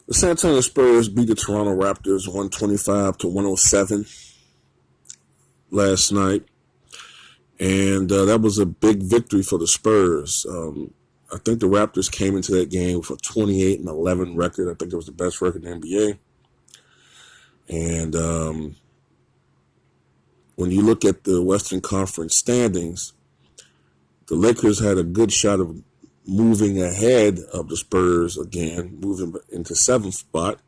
The San Antonio Spurs beat the Toronto Raptors 125-107 last night. And that was a big victory for the Spurs. I think the Raptors came into that game with a 28-11 record. I think it was the best record in the NBA. And when you look at the Western Conference standings, the Lakers had a good shot of moving ahead of the Spurs again, moving into 7th spot.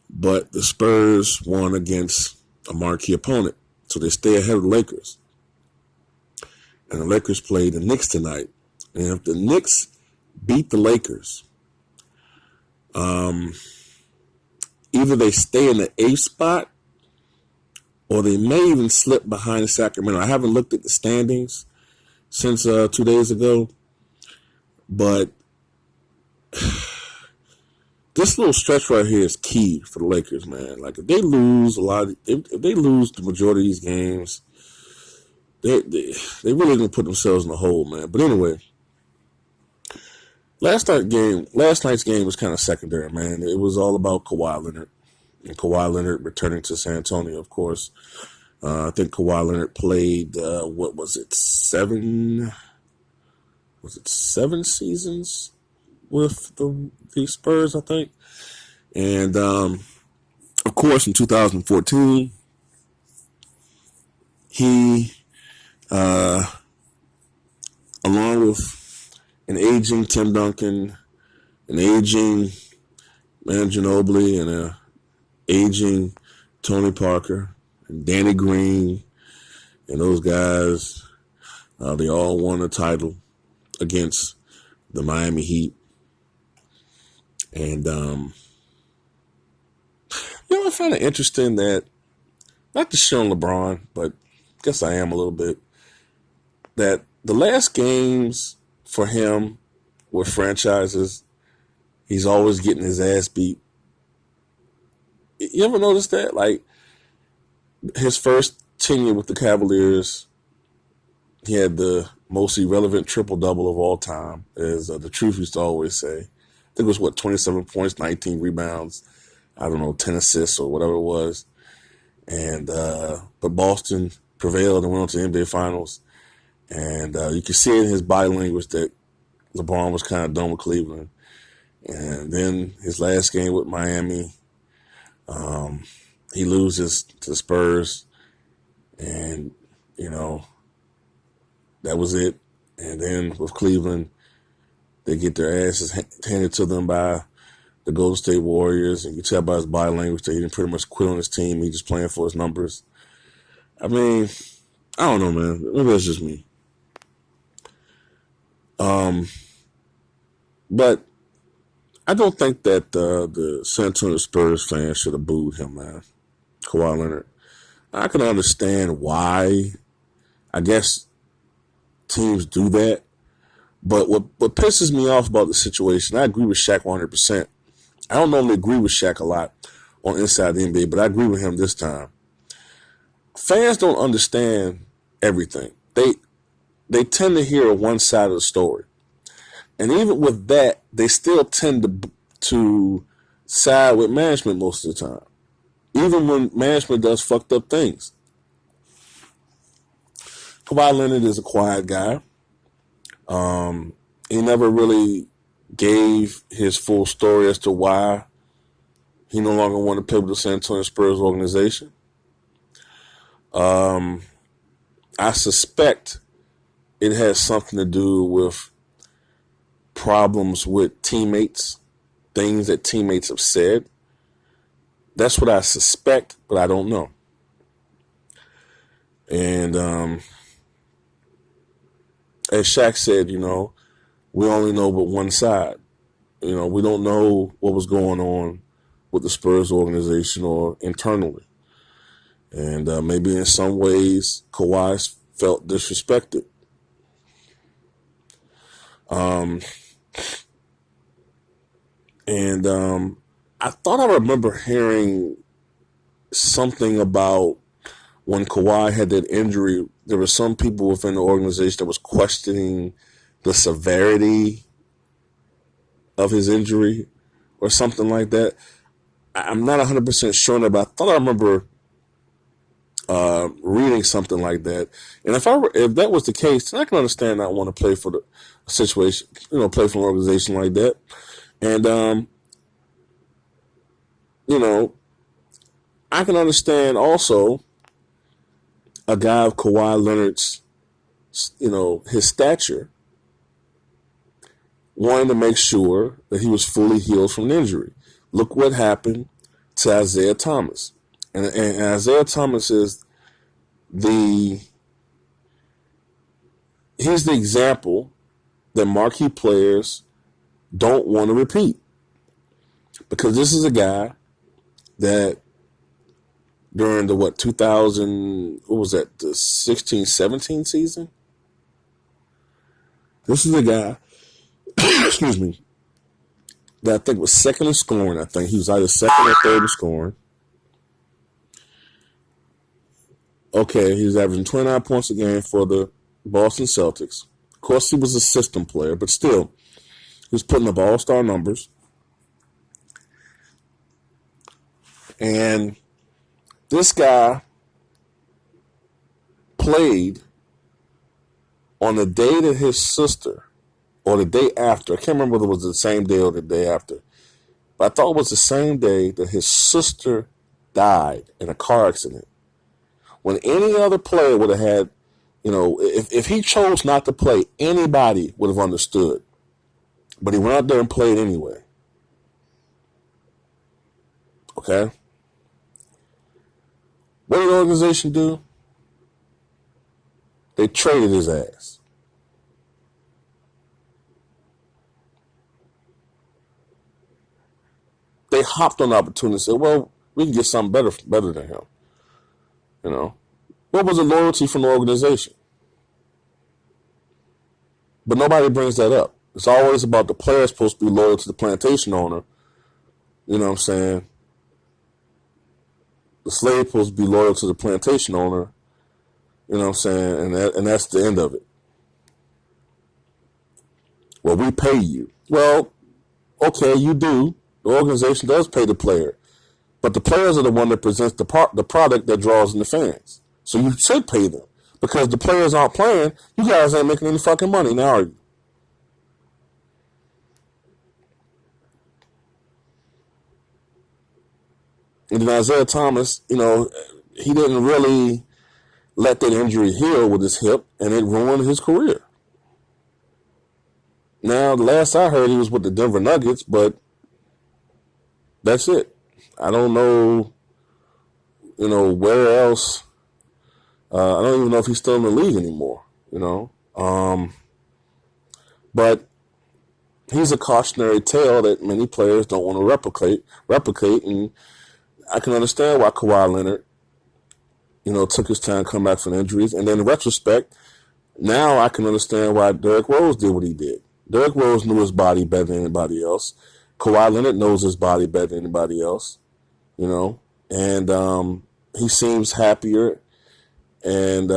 But the Spurs won against a marquee opponent, so they stay ahead of the Lakers. And the Lakers play the Knicks tonight. And if the Knicks beat the Lakers, either they stay in the 8th spot or they may even slip behind Sacramento. I haven't looked at the standings since 2 days ago, but this little stretch right here is key for the Lakers, man. Like if they lose if they lose the majority of these games, they really gonna put themselves in the hole, man. But anyway, last night's game was kind of secondary, man. It was all about Kawhi Leonard, and Kawhi Leonard returning to San Antonio, of course. I think Kawhi Leonard played, 7 seasons with the Spurs, I think. And, of course, in 2014, he, along with an aging Tim Duncan, an aging Manu Ginobili, and an aging Tony Parker, and Danny Green, and those guys, they all won a title against the Miami Heat. And, I find it interesting that, not to shit on LeBron, but I guess I am a little bit, that the last games for him with franchises, he's always getting his ass beat. You ever notice that? Like, his first tenure with the Cavaliers, he had the most irrelevant triple-double of all time, as the Truth used to always say. I think it was, 27 points, 19 rebounds, 10 assists or whatever it was. And but Boston prevailed and went on to the NBA Finals. And you could see in his body language that LeBron was kind of done with Cleveland. And then his last game with Miami, he loses to the Spurs. And, that was it. And then with Cleveland, they get their asses handed to them by the Golden State Warriors. And you tell by his body language that he didn't pretty much quit on his team. He just playing for his numbers. I mean, I don't know, man. Maybe that's just me. But I don't think that the San Antonio Spurs fans should have booed him, man. Kawhi Leonard. I can understand why. I guess teams do that. But what pisses me off about the situation, I agree with Shaq 100%. I don't normally agree with Shaq a lot on Inside the NBA, but I agree with him this time. Fans don't understand everything. They tend to hear one side of the story. And even with that, they still tend to side with management most of the time. Even when management does fucked up things. Kawhi Leonard is a quiet guy. He never really gave his full story as to why he no longer wanted to play with the San Antonio Spurs organization. I suspect it has something to do with problems with teammates, things that teammates have said. That's what I suspect, but I don't know. And as Shaq said, we only know but one side. We don't know what was going on with the Spurs organization or internally. And maybe in some ways, Kawhi felt disrespected. I thought I remember hearing something about when Kawhi had that injury, there were some people within the organization that was questioning the severity of his injury, or something like that. I'm not 100% sure, but I thought I remember reading something like that. And if that was the case, then I can understand not want to play for the situation, play for an organization like that. And I can understand also a guy of Kawhi Leonard's, his stature, wanting to make sure that he was fully healed from an injury. Look what happened to Isaiah Thomas. And Isaiah Thomas is he's the example that marquee players don't want to repeat. Because this is a guy that during the the 16-17 season? This is a guy, excuse me, that I think was second in scoring. I think he was either second or third in scoring. Okay, he was averaging 29 points a game for the Boston Celtics. Of course, he was a system player, but still, he was putting up all-star numbers. And this guy played on the day that his sister, or the day after, I can't remember whether it was the same day or the day after, but I thought it was the same day that his sister died in a car accident. When any other player would have had, if he chose not to play, anybody would have understood. But he went out there and played anyway. Okay? What did the organization do? They traded his ass. They hopped on the opportunity and said, well, we can get something better than him. What was the loyalty from the organization? But nobody brings that up. It's always about the player supposed to be loyal to the plantation owner. You know what I'm saying? The slave supposed to be loyal to the plantation owner. You know what I'm saying? And that's the end of it. Well, we pay you. Well, okay, you do. The organization does pay the player. But the players are the one that presents the product that draws in the fans. So you should pay them. Because the players aren't playing, you guys ain't making any fucking money now, are you? And then Isaiah Thomas, he didn't really let that injury heal with his hip, and it ruined his career. Now, the last I heard, he was with the Denver Nuggets, but that's it. I don't know, where else. I don't even know if he's still in the league anymore, But he's a cautionary tale that many players don't want to replicate, and I can understand why Kawhi Leonard, took his time to come back from injuries. And then in retrospect, now I can understand why Derrick Rose did what he did. Derrick Rose knew his body better than anybody else. Kawhi Leonard knows his body better than anybody else, and he seems happier and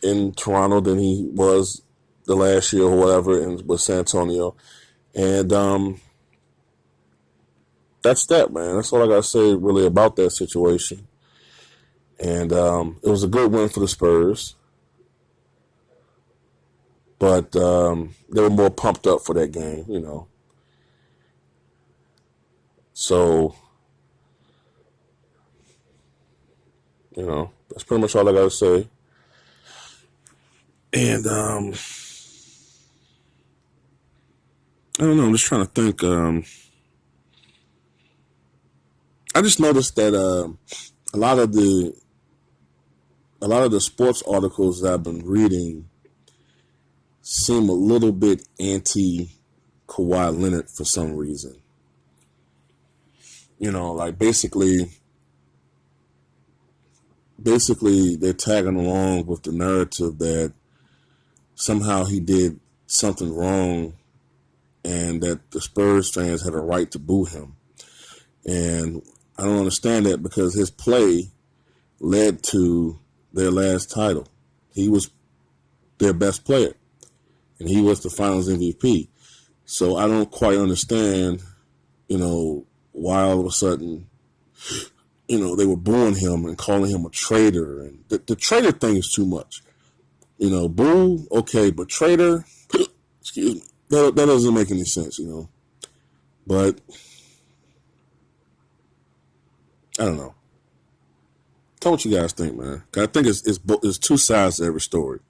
in Toronto than he was the last year or whatever with San Antonio. And that's that, man. That's all I got to say really about that situation. And it was a good win for the Spurs. But they were more pumped up for that game, So, that's pretty much all I got to say. And I don't know. I'm just trying to think. I just noticed that a lot of the sports articles that I've been reading seem a little bit anti Kawhi Leonard for some reason. Like basically they're tagging along with the narrative that somehow he did something wrong and that the Spurs fans had a right to boo him. And I don't understand that because his play led to their last title. He was their best player, and he was the Finals MVP. So I don't quite understand, why all of a sudden, they were booing him and calling him a traitor. And the traitor thing is too much. Boo, okay, but traitor, excuse me, that doesn't make any sense, But I don't know. Tell what you guys think, man. I think it's two sides to every story.